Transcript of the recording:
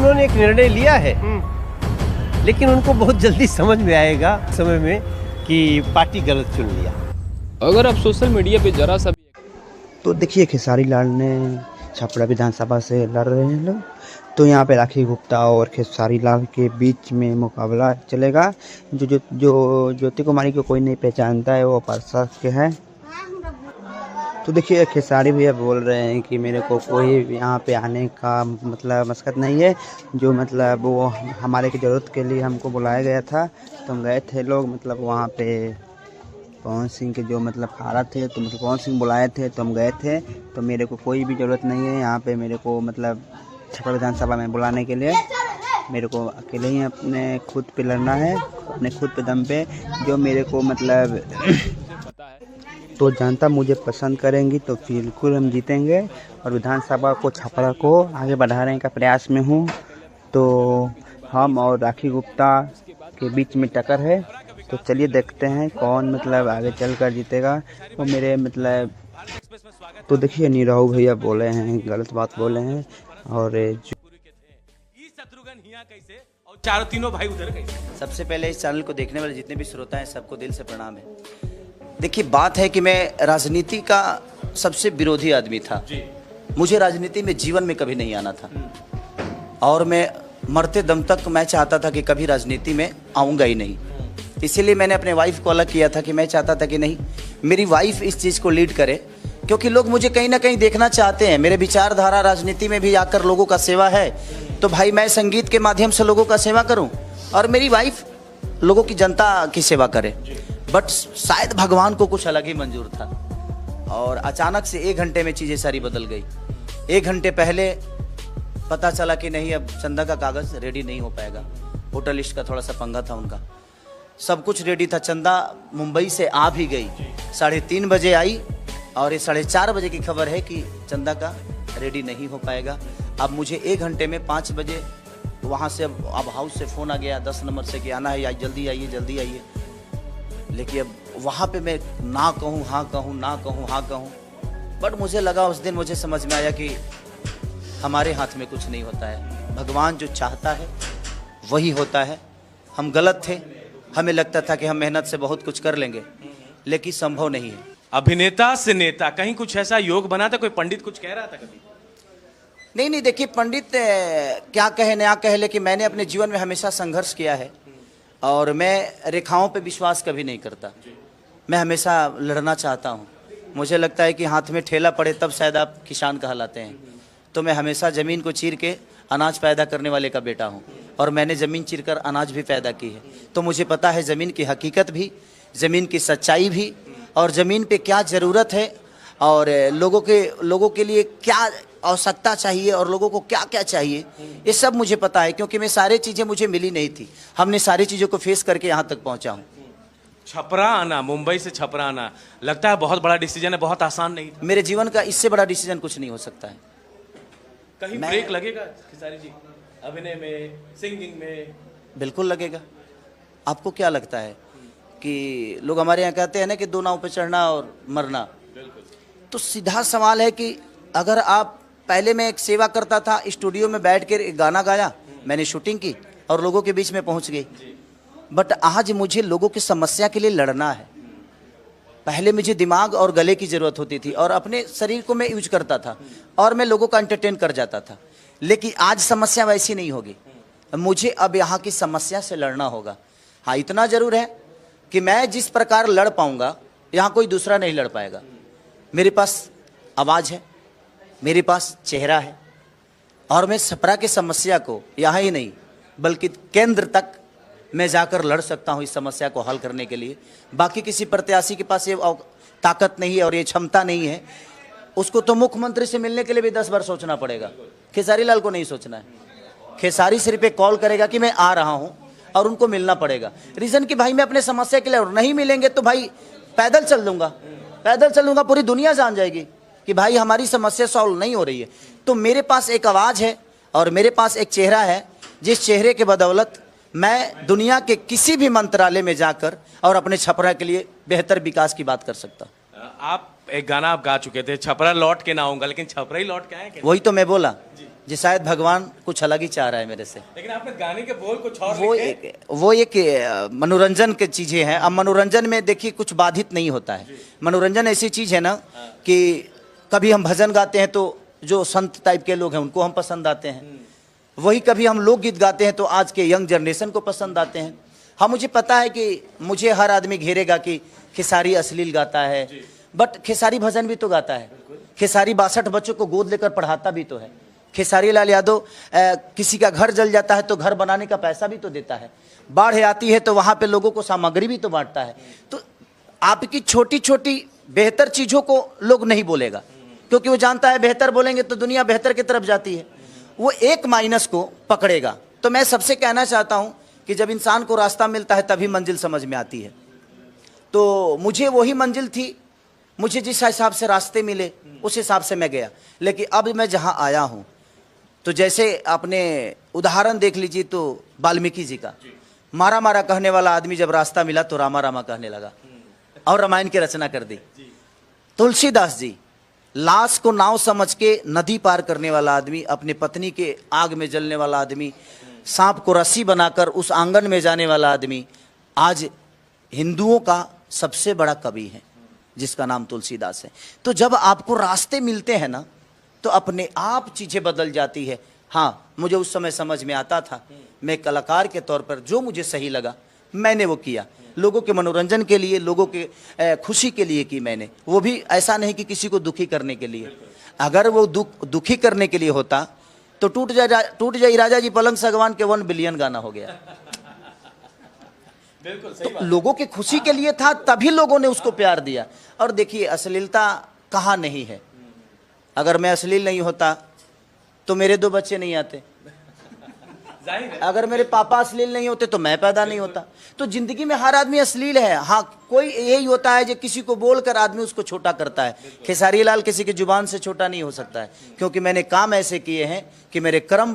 उन्होंने एक निर्णय लिया है, लेकिन उनको बहुत जल्दी समझ में आएगा समय में कि पार्टी गलत चुन लिया। अगर आप सोशल मीडिया पे जरा सा तो देखिए खेसारी लाल ने छपरा विधानसभा से लड़ रहे हैं लोग, तो यहाँ पे राखी गुप्ता और खेसारी लाल के बीच में मुकाबला चलेगा। जो ज्योति कुमारी को कोई नहीं पहचानता है, वो परसा के हैं। तो देखिए खेसारी भैया बोल रहे हैं कि मेरे को कोई यहाँ पे आने का मतलब मशक्क़त नहीं है, जो मतलब वो हमारे की ज़रूरत के लिए हमको बुलाया गया था, तो हम गए थे लोग, मतलब वहाँ पे पवन सिंह के जो मतलब खाड़ा थे, तो मतलब पवन सिंह बुलाए थे तो हम गए थे। तो मेरे को कोई भी ज़रूरत नहीं है यहाँ पे, मेरे को मतलब छपरा विधानसभा में बुलाने के लिए मेरे को अकेले ही अपने खुद पे लड़ना है, अपने खुद पे दम पे, जो मेरे को मतलब तो जनता मुझे पसंद करेंगी तो बिल्कुल हम जीतेंगे और विधानसभा को छपरा को आगे बढ़ाने का प्रयास में हूँ। तो हम और राखी गुप्ता के बीच में टक्कर है, तो चलिए देखते हैं कौन मतलब आगे चल कर जीतेगा। वो मेरे मतलब तो देखिए नीरव भैया बोले हैं, गलत बात बोले हैं। और चारों तीनों भाई उधर कैसे? सबसे पहले इस चैनल को देखने वाले जितने भी श्रोता हैं सबको दिल से प्रणाम है। देखिए बात है कि मैं राजनीति का सबसे विरोधी आदमी था, मुझे राजनीति में जीवन में कभी नहीं आना था और मैं मरते दम तक मैं चाहता था कि कभी राजनीति में आऊँगा ही नहीं। इसीलिए मैंने अपने वाइफ को अलग किया था कि मैं चाहता था कि नहीं मेरी वाइफ इस चीज़ को लीड करे, क्योंकि लोग मुझे कहीं ना कहीं देखना चाहते हैं। मेरे विचारधारा राजनीति में भी आकर लोगों का सेवा है, तो भाई मैं संगीत के माध्यम से लोगों का सेवा करूं और मेरी वाइफ लोगों की जनता की सेवा करे। बट शायद भगवान को कुछ अलग ही मंजूर था और अचानक से 1 घंटे में चीज़ें सारी बदल गई। 1 घंटे पहले पता चला कि नहीं अब चंदा का कागज़ रेडी नहीं हो पाएगा, वोटर लिस्ट का थोड़ा सा पंगा था उनका, सब कुछ रेडी था। चंदा मुंबई से आ भी गई, 3:30 बजे आई और ये 4:30 बजे की खबर है कि चंदा का रेडी नहीं हो पाएगा। अब मुझे 1 घंटे में 5 बजे वहाँ से अब हाउस से फ़ोन आ गया 10 नंबर से कि आना है या जल्दी आइए जल्दी आइए। लेकिन अब वहाँ पे मैं ना कहूँ हाँ कहूँ, ना कहूँ हाँ कहूँ, बट मुझे लगा उस दिन मुझे समझ में आया कि हमारे हाथ में कुछ नहीं होता है, भगवान जो चाहता है वही होता है। हम गलत थे, हमें लगता था कि हम मेहनत से बहुत कुछ कर लेंगे, लेकिन संभव नहीं है। अभिनेता से नेता, कहीं कुछ ऐसा योग बना था? कोई पंडित कुछ कह रहा था कभी? नहीं देखिए पंडित क्या कहे ना कहे, लेकिन मैंने अपने जीवन में हमेशा संघर्ष किया है और मैं रेखाओं पे विश्वास कभी नहीं करता। मैं हमेशा लड़ना चाहता हूँ। मुझे लगता है कि हाथ में ठेला पड़े तब शायद आप किसान कहलाते हैं। तो मैं हमेशा ज़मीन को चीर के अनाज पैदा करने वाले का बेटा हूँ और मैंने ज़मीन चीर कर अनाज भी पैदा की है। तो मुझे पता है ज़मीन की हकीकत भी, ज़मीन की सच्चाई भी, और ज़मीन पे क्या ज़रूरत है और लोगों के लिए क्या आवश्यकता चाहिए और लोगों को क्या क्या चाहिए, ये सब मुझे पता है, क्योंकि मैं सारी चीज़ें मुझे मिली नहीं थी। हमने सारी चीज़ों को फेस करके यहाँ तक पहुँचा हूँ। छपरा आना, मुंबई से छपरा आना लगता है बहुत बड़ा डिसीजन है, बहुत आसान नहीं था। मेरे जीवन का इससे बड़ा डिसीजन कुछ नहीं हो सकता है। कहीं ब्रेक लगेगा खेसारी जी अभिनय में, सिंगिंग में? बिल्कुल लगेगा। आपको क्या लगता है कि लोग हमारे यहाँ कहते हैं ना कि 2 नाव पे चढ़ना और मरना, तो सीधा सवाल है कि अगर आप पहले मैं एक सेवा करता था, स्टूडियो में बैठ कर एक गाना गाया, मैंने शूटिंग की और लोगों के बीच में पहुंच गई। बट आज मुझे लोगों की समस्या के लिए लड़ना है। पहले मुझे दिमाग और गले की ज़रूरत होती थी और अपने शरीर को मैं यूज करता था और मैं लोगों का एंटरटेन कर जाता था, लेकिन आज समस्या वैसी नहीं होगी। मुझे अब यहाँ की समस्या से लड़ना होगा। हाँ, इतना ज़रूर है कि मैं जिस प्रकार लड़ पाऊँगा यहाँ कोई दूसरा नहीं लड़ पाएगा। मेरे पास आवाज़ है, मेरे पास चेहरा है और मैं छपरा की समस्या को यहाँ ही नहीं बल्कि केंद्र तक मैं जाकर लड़ सकता हूँ इस समस्या को हल करने के लिए। बाकी किसी प्रत्याशी के पास ये ताकत नहीं है और ये क्षमता नहीं है, उसको तो मुख्यमंत्री से मिलने के लिए भी 10 बार सोचना पड़ेगा। खेसारी लाल को नहीं सोचना है। खेसारी सिर्फ एक कॉल करेगा कि मैं आ रहा हूँ और उनको मिलना पड़ेगा। रीज़न कि भाई मैं अपने समस्या के लिए, और नहीं मिलेंगे तो भाई पैदल चल दूंगा, पूरी दुनिया जान जाएगी कि भाई हमारी समस्या सॉल्व नहीं हो रही है। तो मेरे पास एक आवाज़ है और मेरे पास एक चेहरा है, जिस चेहरे के बदौलत मैं दुनिया के किसी भी मंत्रालय में जाकर और अपने छपरा के लिए बेहतर विकास की बात कर सकता। आप एक गाना आप गा चुके थे, छपरा लौट के ना आऊंगा, लेकिन छपरा ही लौट के आए क्या? वही तो मैं बोला जी शायद भगवान कुछ अलग ही चाह रहा है मेरे से। लेकिन आपने गाने के बोल कुछ और वो एक मनोरंजन की चीजें हैं। अब मनोरंजन में देखिए कुछ बाधित नहीं होता है। मनोरंजन ऐसी चीज है ना कि कभी हम भजन गाते हैं तो जो संत टाइप के लोग हैं उनको हम पसंद आते हैं, वही कभी हम लोकगीत गाते हैं तो आज के यंग जनरेशन को पसंद आते हैं। हाँ, मुझे पता है कि मुझे हर आदमी घेरेगा कि खेसारी अश्लील गाता है, बट खेसारी भजन भी तो गाता है। खेसारी 62 बच्चों को गोद लेकर पढ़ाता भी तो है। खेसारी लाल यादव किसी का घर जल जाता है तो घर बनाने का पैसा भी तो देता है। बाढ़ आती है तो वहां पे लोगों को सामग्री भी तो बांटता है। तो आपकी छोटी छोटी बेहतर चीजों को लोग नहीं बोलेगा, क्योंकि वो जानता है बेहतर बोलेंगे तो दुनिया बेहतर की तरफ जाती है। वो एक माइनस को पकड़ेगा। तो मैं सबसे कहना चाहता हूं कि जब इंसान को रास्ता मिलता है तभी मंजिल समझ में आती है। तो मुझे वही मंजिल थी, मुझे जिस हिसाब से रास्ते मिले उस हिसाब से मैं गया। लेकिन अब मैं जहां आया हूं तो जैसे आपने उदाहरण देख लीजिए तो वाल्मीकि जी का, मारा मारा कहने वाला आदमी जब रास्ता मिला तो रामा रामा कहने लगा और रामायण की रचना कर दी। तुलसीदास जी, लाश को नाव समझ के नदी पार करने वाला आदमी, अपने पत्नी के आग में जलने वाला आदमी, सांप को रस्सी बनाकर उस आंगन में जाने वाला आदमी, आज हिंदुओं का सबसे बड़ा कवि है जिसका नाम तुलसीदास है। तो जब आपको रास्ते मिलते हैं ना तो अपने आप चीजें बदल जाती है। हाँ, मुझे उस समय समझ में आता था, मैं कलाकार के तौर पर जो मुझे सही लगा मैंने वो किया। लोगों के मनोरंजन के लिए, लोगों के खुशी के लिए की मैंने, वो भी ऐसा नहीं कि किसी को दुखी करने के लिए। अगर वो दुखी करने के लिए होता तो टूट जाए राजा जी पलंग सगवान के 1 बिलियन गाना हो गया। तो लोगों की खुशी के लिए था, तभी लोगों ने उसको प्यार दिया। और देखिए अश्लीलता कहाँ नहीं है। अगर मैं अश्लील नहीं होता तो मेरे 2 बच्चे नहीं आते, अगर मेरे पापा अश्लील नहीं होते तो मैं पैदा नहीं होता। तो जिंदगी में हर आदमी अश्लील है। हाँ, कोई यही होता है जो किसी को बोलकर आदमी उसको छोटा करता है। खेसारी लाल किसी की जुबान से छोटा नहीं हो सकता है, क्योंकि मैंने काम ऐसे किए हैं कि मेरे कर्म बहुत